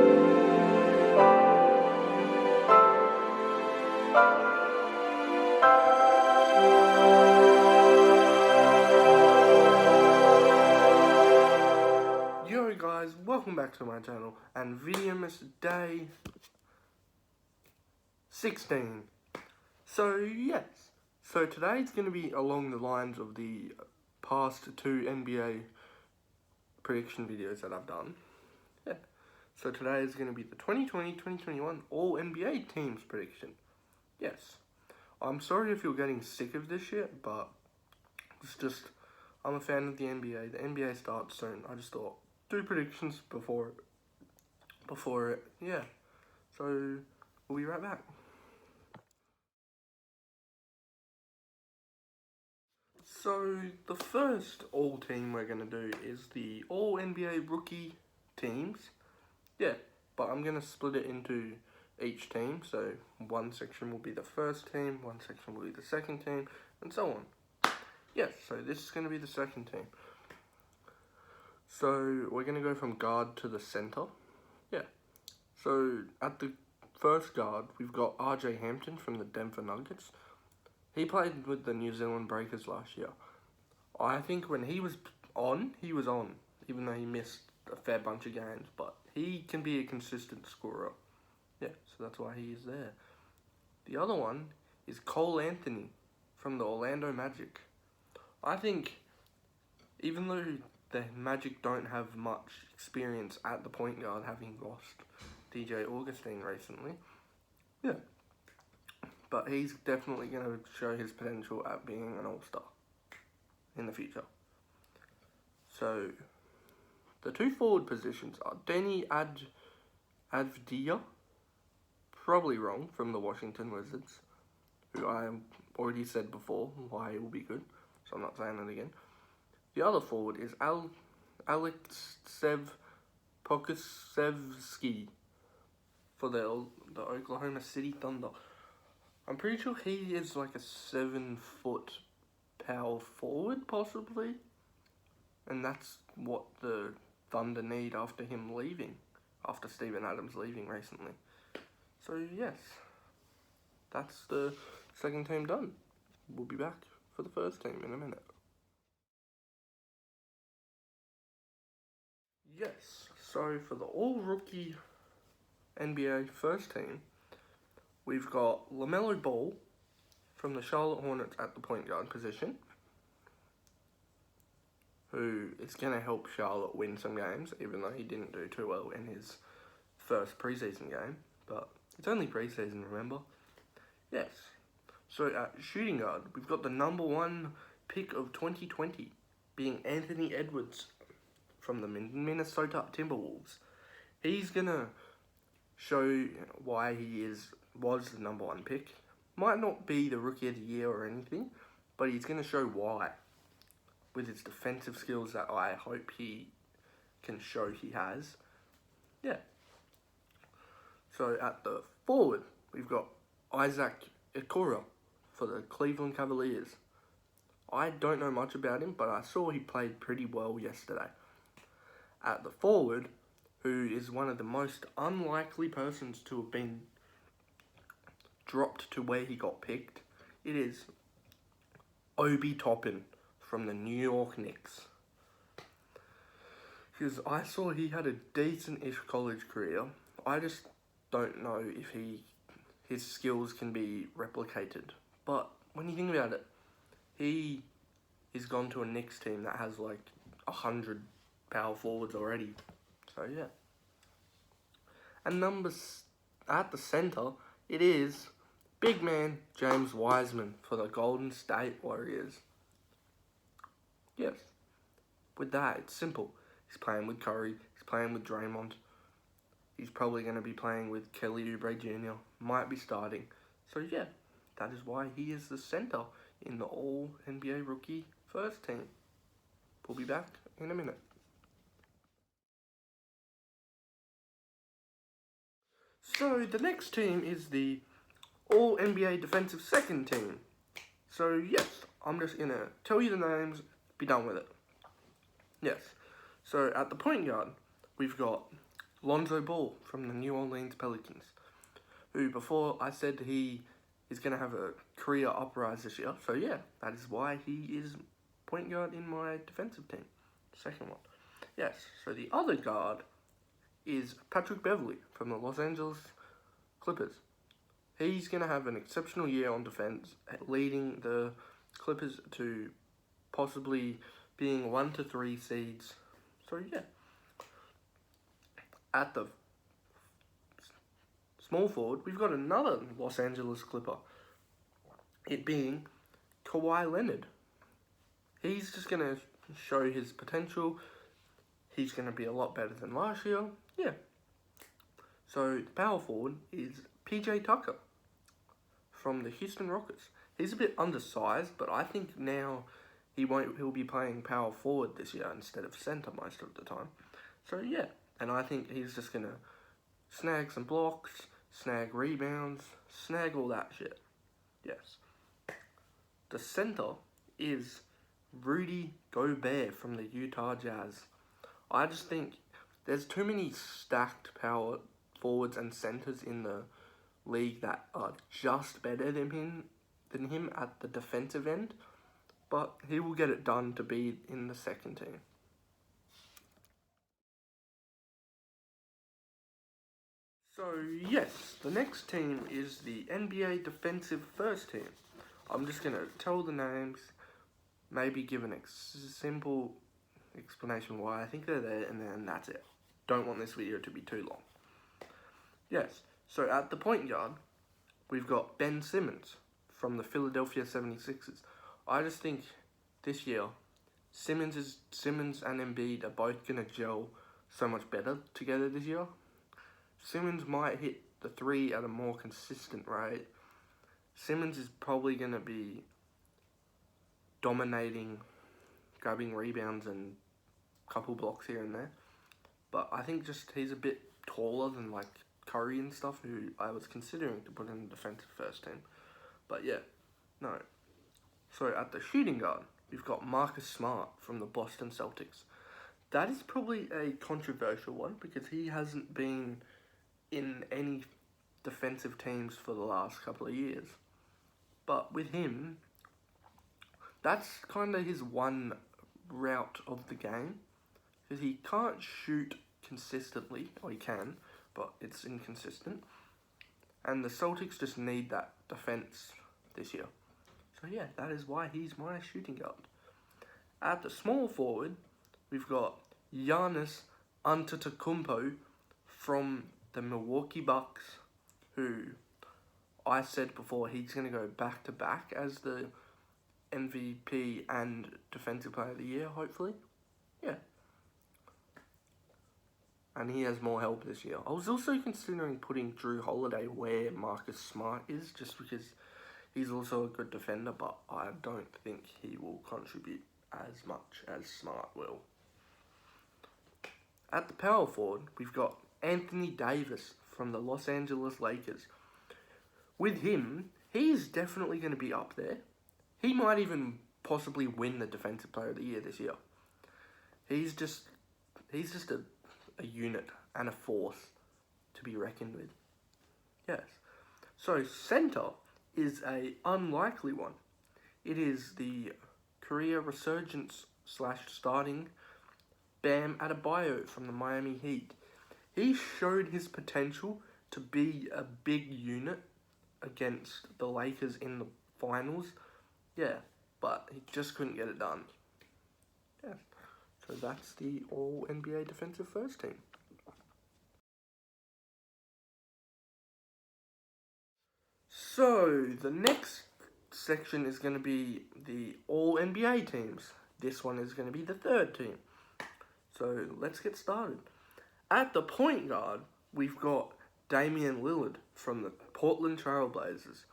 Yo guys, welcome back to my channel and Videomas day 16. So yes, so today's going to be along the lines of the past two NBA prediction videos that I've done. Yeah, so today is going to be the 2020-2021 All NBA teams prediction. Yes, I'm sorry if you're getting sick of this shit, but it's just, I'm a fan of the NBA. The NBA starts soon. I just thought, do predictions before it, yeah. So, we'll be right back. So, the first all team we're going to do is the all NBA rookie teams. Yeah, but I'm going to split it into each team. So, one section will be the first team, one section will be the second team, and so on. Yeah, so this is going to be the second team. So, we're going to go from guard to the center. Yeah. So, at the first guard, we've got RJ Hampton from the Denver Nuggets. He played with the New Zealand Breakers last year. I think when he was on, even though he missed a fair bunch of games. But he can be a consistent scorer. Yeah, so that's why he is there. The other one is Cole Anthony from the Orlando Magic. I think, even though the Magic don't have much experience at the point guard, having lost DJ Augustine recently, yeah, but he's definitely going to show his potential at being an all-star in the future. So, the two forward positions are Denny Avdija, probably wrong, from the Washington Wizards, who I already said before why it will be good, so I'm not saying that again. The other forward is Aleksev Pokusevski for the Oklahoma City Thunder. I'm pretty sure he is like a 7-foot power forward, possibly. And that's what the Thunder need after him leaving. After Steven Adams leaving recently. So, yes. That's the second team done. We'll be back for the first team in a minute. Yes. So, for the all-rookie NBA first team, we've got LaMelo Ball from the Charlotte Hornets at the point guard position, who is going to help Charlotte win some games, even though he didn't do too well in his first preseason game. But it's only preseason, remember? Yes. So at shooting guard, we've got the #1 pick of 2020, being Anthony Edwards from the Minnesota Timberwolves. He's going to show why he was the #1 pick. Might not be the rookie of the year or anything, but he's going to show why, with his defensive skills that I hope he can show he has. Yeah. So at the forward, we've got Isaac Okoro for the Cleveland Cavaliers. I don't know much about him, but I saw he played pretty well yesterday. At the forward, who is one of the most unlikely persons to have been dropped to where he got picked, it is Obi Toppin from the New York Knicks. Because I saw he had a decent-ish college career. I just don't know if his skills can be replicated. But when you think about it, he is gone to a Knicks team that has like 100 power forwards already. So yeah. And numbers at the center, it is big man James Wiseman for the Golden State Warriors. Yes. With that, it's simple. He's playing with Curry. He's playing with Draymond. He's probably going to be playing with Kelly Oubre Jr. Might be starting. So yeah, that is why he is the center in the All-NBA Rookie first team. We'll be back in a minute. So the next team is the All-NBA Defensive second team. So yes, I'm just going to tell you the names, be done with it. Yes. So at the point guard, we've got Lonzo Ball from the New Orleans Pelicans, who before I said he is going to have a career uprise this year. So yeah, that is why he is point guard in my defensive team. Second one. Yes, so the other guard is Patrick Beverley from the Los Angeles Clippers. He's going to have an exceptional year on defense, leading the Clippers to possibly being 1 to 3 seeds. So yeah. At the small forward, we've got another Los Angeles Clipper. It being Kawhi Leonard. He's just going to show his potential. He's going to be a lot better than last year. Yeah. So the power forward is PJ Tucker from the Houston Rockets. He's a bit undersized, but I think now he'll be playing power forward this year instead of center most of the time. So yeah, and I think he's just going to snag some blocks, snag rebounds, snag all that shit. Yes. The center is Rudy Gobert from the Utah Jazz. I just think there's too many stacked power forwards and centers in the league that are just better than him at the defensive end, but he will get it done to be in the second team. So yes, the next team is the NBA defensive first team. I'm just going to tell the names, maybe give a simple explanation why I think they're there, and then that's it. Don't want this video to be too long. Yes, so at the point guard, we've got Ben Simmons from the Philadelphia 76ers. I just think this year, Simmons and Embiid are both going to gel so much better together this year. Simmons might hit the three at a more consistent rate. Simmons is probably going to be dominating, grabbing rebounds and a couple blocks here and there. But I think just he's a bit taller than like Curry and stuff, who I was considering to put in the defensive first team. But yeah, no. So at the shooting guard, we've got Marcus Smart from the Boston Celtics. That is probably a controversial one because he hasn't been in any defensive teams for the last couple of years. But with him, that's kind of his one route of the game, because he can't shoot consistently, or he can, but it's inconsistent. And the Celtics just need that defense this year. So yeah, that is why he's my shooting guard. At the small forward, we've got Giannis Antetokounmpo from the Milwaukee Bucks, who I said before he's going to go back-to-back as the MVP and Defensive Player of the Year, hopefully. Yeah. And he has more help this year. I was also considering putting Drew Holiday where Marcus Smart is, just because he's also a good defender, but I don't think he will contribute as much as Smart will. At the power forward, we've got Anthony Davis from the Los Angeles Lakers. With him, he's definitely going to be up there. He might even possibly win the Defensive Player of the Year this year. He's just a unit and a force to be reckoned with. Yes. So center is a unlikely one. It is the career resurgence / starting Bam Adebayo from the Miami Heat. He showed his potential to be a big unit against the Lakers in the finals. Yeah, but he just couldn't get it done. Yeah, so that's the All-NBA Defensive First Team. So, the next section is going to be the All-NBA teams. This one is going to be the third team. So, let's get started. At the point guard, we've got Damian Lillard from the Portland Trail Blazers.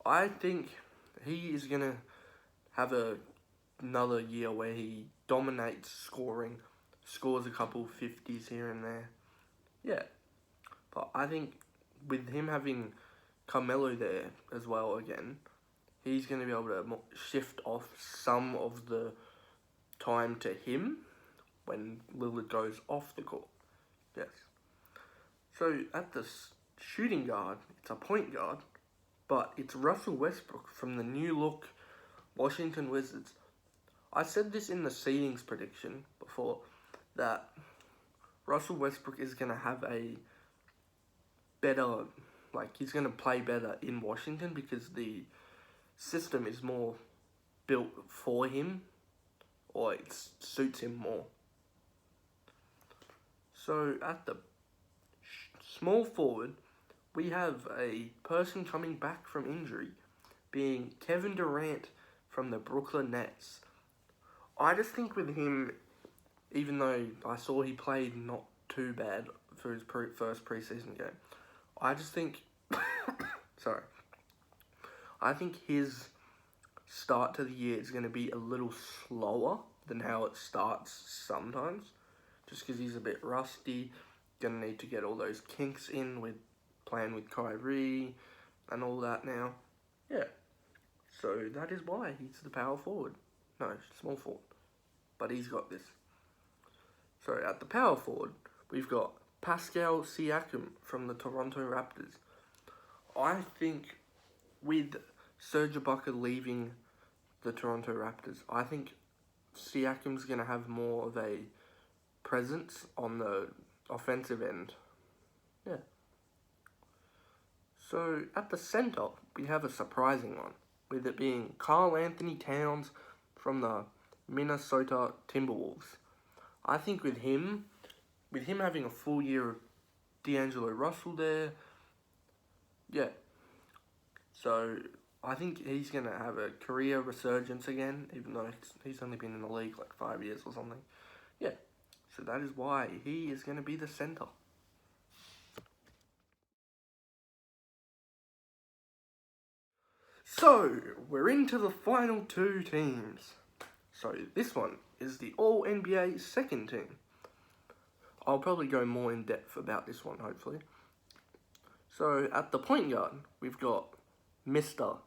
I think he is going to have another year where he dominates scoring, scores a couple 50s here and there. Yeah, but I think with him having Carmelo there as well again, he's going to be able to shift off some of the time to him when Lillard goes off the court. Yes. So at the shooting guard, it's a point guard, but it's Russell Westbrook from the new look Washington Wizards. I said this in the seedings prediction before, that Russell Westbrook is going to have a better, he's going to play better in Washington because the system is more built for him, or it suits him more. So at the small forward, we have a person coming back from injury, being Kevin Durant from the Brooklyn Nets. I just think with him, even though I saw he played not too bad for his first preseason game, I just think, I think his start to the year is going to be a little slower than how it starts sometimes, just because he's a bit rusty, going to need to get all those kinks in with playing with Kyrie and all that now. Yeah, so that is why he's the power forward. No, small forward, but he's got this. So at the power forward, we've got Pascal Siakam from the Toronto Raptors. I think with Serge Ibaka leaving the Toronto Raptors, I think Siakam's going to have more of a presence on the offensive end. Yeah. So at the centre, we have a surprising one, with it being Karl Anthony Towns from the Minnesota Timberwolves. I think with him having a full year of D'Angelo Russell there, yeah. So I think he's going to have a career resurgence again, even though he's only been in the league 5 years or something. Yeah, so that is why he is going to be the centre. So, we're into the final two teams. So, this one is the All-NBA second team. I'll probably go more in depth about this one, hopefully. So, at the point guard, we've got Mr.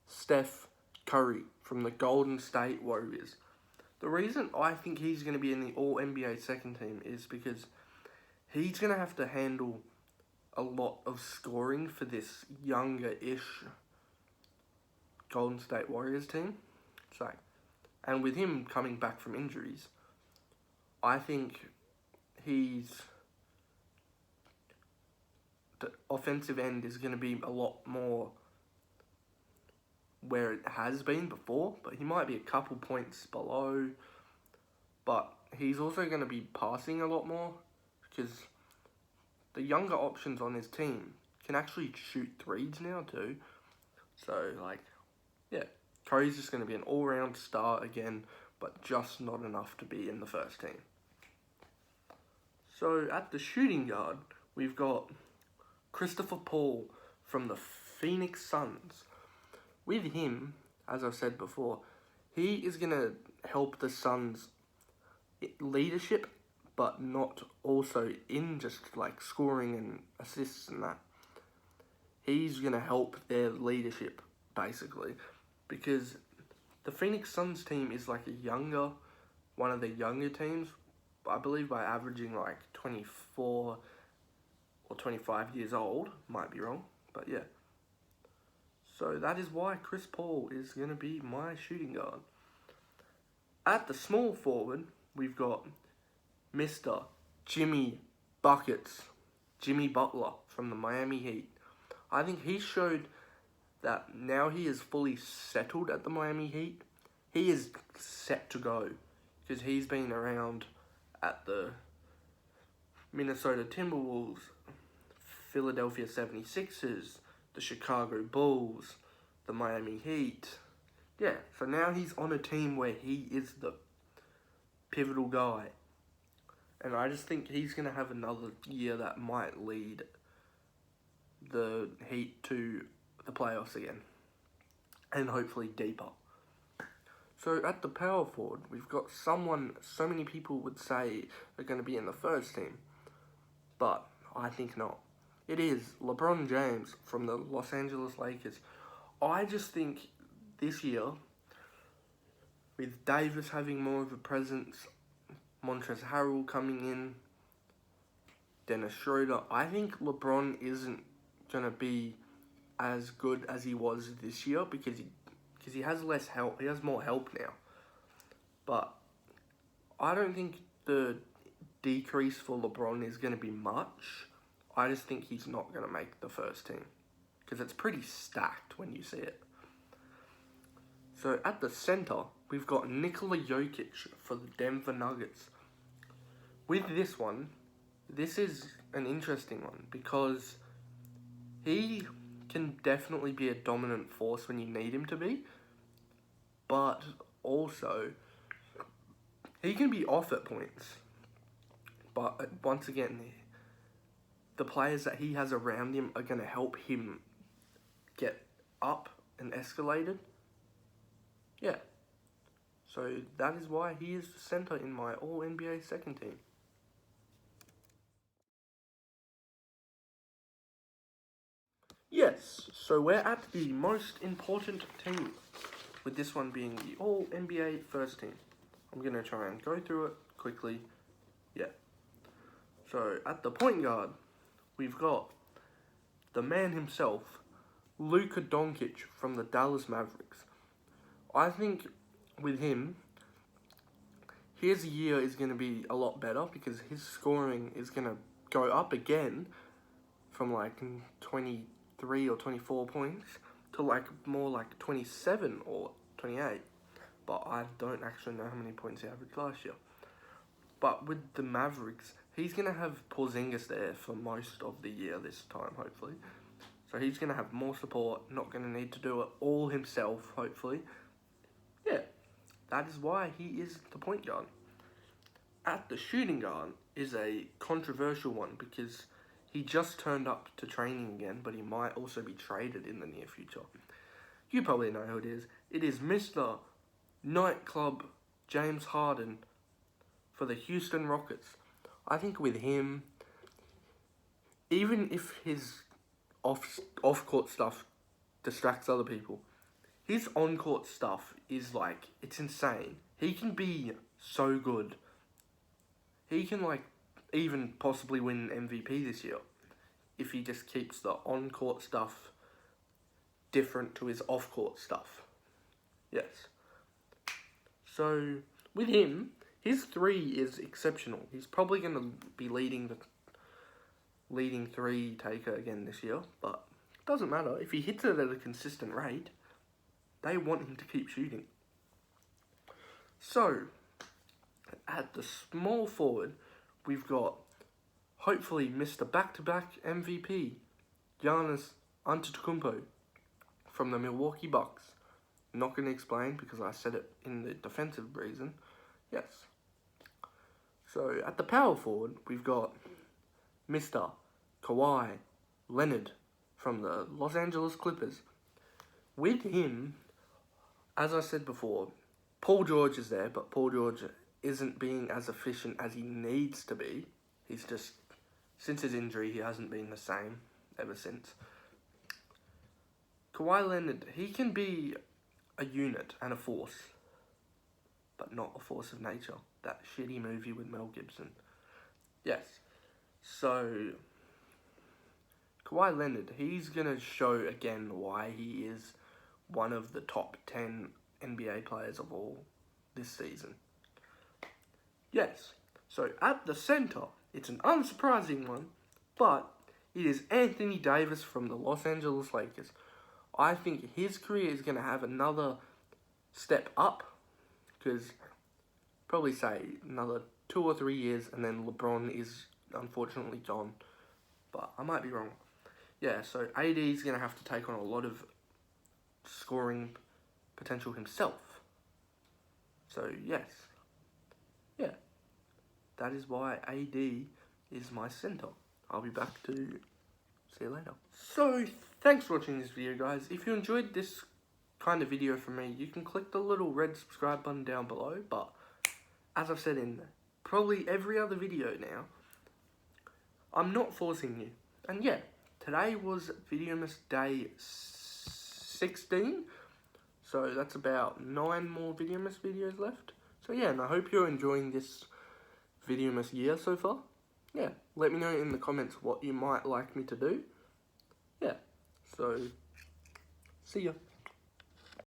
Steph Curry from the Golden State Warriors. The reason I think he's going to be in the All-NBA second team is because he's going to have to handle a lot of scoring for this younger-ish Golden State Warriors team. So, and with him coming back from injuries, I think the offensive end is going to be a lot more where it has been before, but he might be a couple points below. But he's also going to be passing a lot more because the younger options on his team can actually shoot threes now too. So, yeah, Curry's just going to be an all-round star again, but just not enough to be in the first team. So, at the shooting guard, we've got Christopher Paul from the Phoenix Suns. With him, as I've said before, he is going to help the Suns' leadership, but not also in just scoring and assists and that. He's going to help their leadership, basically, because the Phoenix Suns team is one of the younger teams, I believe by averaging 24 or 25 years old, might be wrong, but yeah. So that is why Chris Paul is going to be my shooting guard. At the small forward, we've got Mr. Jimmy Butler from the Miami Heat. I think he showed that now he is fully settled at the Miami Heat. He is set to go because he's been around at the Minnesota Timberwolves, Philadelphia 76ers, the Chicago Bulls, the Miami Heat. Yeah, so now he's on a team where he is the pivotal guy. And I just think he's going to have another year that might lead the Heat to the playoffs again. And hopefully deeper. So at the power forward, we've got someone so many people would say are going to be in the first team. But I think not. It is LeBron James from the Los Angeles Lakers. I just think this year, with Davis having more of a presence, Montrezl Harrell coming in, Dennis Schroeder. I think LeBron isn't going to be as good as he was this year because he has less help. He has more help now. But I don't think the decrease for LeBron is going to be much. I just think he's not going to make the first team because it's pretty stacked when you see it. So at the center, we've got Nikola Jokic for the Denver Nuggets. With this one, this is an interesting one because he can definitely be a dominant force when you need him to be, but also he can be off at points. But once again, the players that he has around him are going to help him get up and escalated. Yeah. So that is why he is the center in my All-NBA second team. Yes, so we're at the most important team, with this one being the All-NBA first team. I'm going to try and go through it quickly. Yeah. So at the point guard, we've got the man himself, Luka Doncic from the Dallas Mavericks. I think with him, his year is going to be a lot better because his scoring is going to go up again from like 23 or 24 points to like more like 27 or 28. But I don't actually know how many points he averaged last year. But with the Mavericks, he's going to have Porzingis there for most of the year this time, hopefully. So he's going to have more support, not going to need to do it all himself, hopefully. Yeah, that is why he is the point guard. At the shooting guard is a controversial one because he just turned up to training again, but he might also be traded in the near future. You probably know who it is. It is Mr. Nightclub James Harden for the Houston Rockets. I think with him, even if his off-court stuff distracts other people, his on-court stuff is like, it's insane. He can be so good. He can like even possibly win MVP this year if he just keeps the on-court stuff different to his off-court stuff. Yes. So with him, his three is exceptional. He's probably going to be leading three taker again this year, but it doesn't matter. If he hits it at a consistent rate, they want him to keep shooting. So, at the small forward, we've got, hopefully, Mr. Back-to-back MVP, Giannis Antetokounmpo from the Milwaukee Bucks. I'm not going to explain because I said it in the defensive reason. Yes. So, at the power forward, we've got Mr. Kawhi Leonard from the Los Angeles Clippers. With him, as I said before, Paul George is there, but Paul George isn't being as efficient as he needs to be. He's just, since his injury, he hasn't been the same ever since. Kawhi Leonard, he can be a unit and a force, but not a force of nature. That shitty movie with Mel Gibson. Yes. So, Kawhi Leonard, he's going to show again why he is one of the top 10 NBA players of all this season. Yes. So, at the center, it's an unsurprising one, but it is Anthony Davis from the Los Angeles Lakers. I think his career is going to have another step up because probably say another 2 or 3 years and then LeBron is unfortunately gone, but I might be wrong. Yeah, so AD is going to have to take on a lot of scoring potential himself. So yes, yeah, that is why AD is my center. I'll be back to see you later. So thanks for watching this video, guys. If you enjoyed this kind of video from me, you can click the little red subscribe button down below, but as I've said in probably every other video now, I'm not forcing you. And yeah, today was Videomas Day 16, so that's about 9 more Videomas videos left. So yeah, and I hope you're enjoying this Videomas year so far. yeah, let me know in the comments what you might like me to do. Yeah, so see ya.